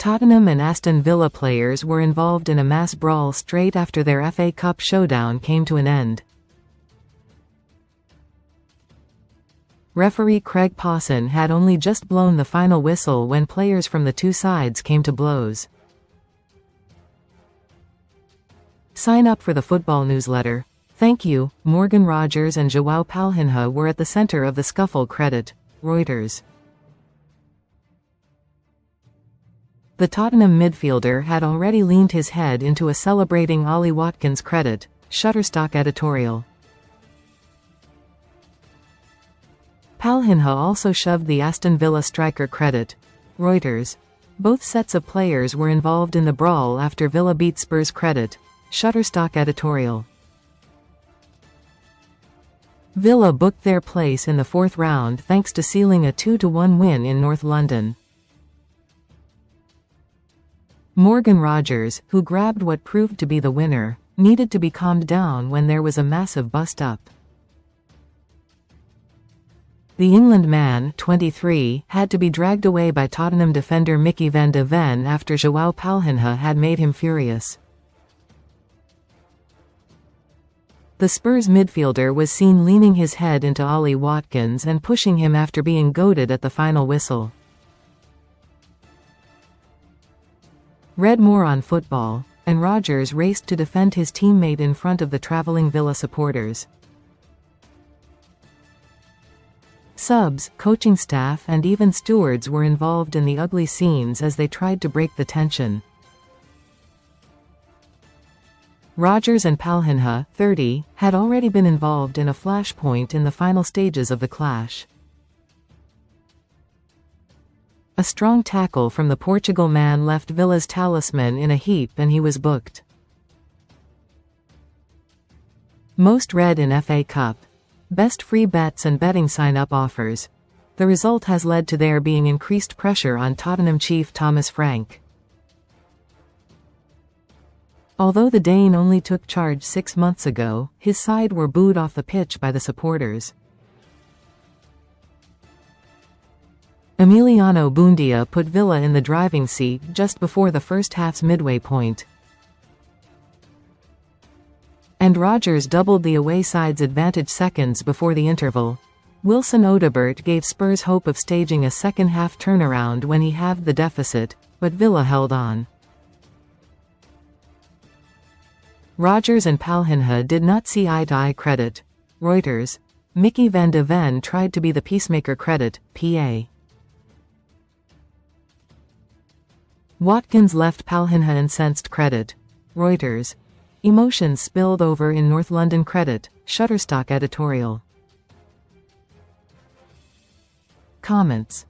Tottenham and Aston Villa players were involved in a mass brawl straight after their FA Cup showdown came to an end. Referee Craig Pawson had only just blown the final whistle when players from the two sides came to blows. Sign up for the football newsletter. Thank you. Rogers and Joao Palhinha were at the center of the scuffle-credit. Reuters. The Tottenham midfielder had already leaned his head into a celebrating Ollie WatkinsCredit. Shutterstock Editorial. Palhinha also shoved the Aston Villa strikerCredit. Reuters. Both sets of players were involved in the brawl after Villa beat SpursCredit. Shutterstock Editorial. Villa booked their place in the fourth round thanks to sealing a 2-1 win in North London. Rogers, who grabbed what proved to be the winner, needed to be calmed down when there was a massive bust-up. The England man, 23, had to be dragged away by Tottenham defender Mickey van de Ven after Joao Palhinha had made him furious. The Spurs midfielder was seen leaning his head into Ollie Watkins and pushing him after being goaded at the final whistle. Read more on football, and Rogers raced to defend his teammate in front of the travelling Villa supporters. Subs, coaching staff and even stewards were involved in the ugly scenes as they tried to break the tension. Rogers and Palhinha, 30, had already been involved in a flashpoint in the final stages of the clash. A strong tackle from the Portugal man left Villa's talisman in a heap and he was booked. Most read in FA Cup. Best free bets and betting sign-up offers. The result has led to there being increased pressure on Tottenham chief Thomas Frank. Although the Dane only took charge 6 months ago, his side were booed off the pitch by the supporters. Emiliano Buendia put Villa in the driving seat just before the first half's midway point. And Rogers doubled the away side's advantage seconds before the interval. Wilson Odobert gave Spurs hope of staging a second-half turnaround when he halved the deficit, but Villa held on. Rogers and Palhinha did not see eye-to-eye credit. Reuters. Mickey van de Ven tried to be the peacemaker-credit, PA. Watkins left Palhinha incensed credit. Reuters. Emotions spilled over in North London credit. Shutterstock Editorial. Comments.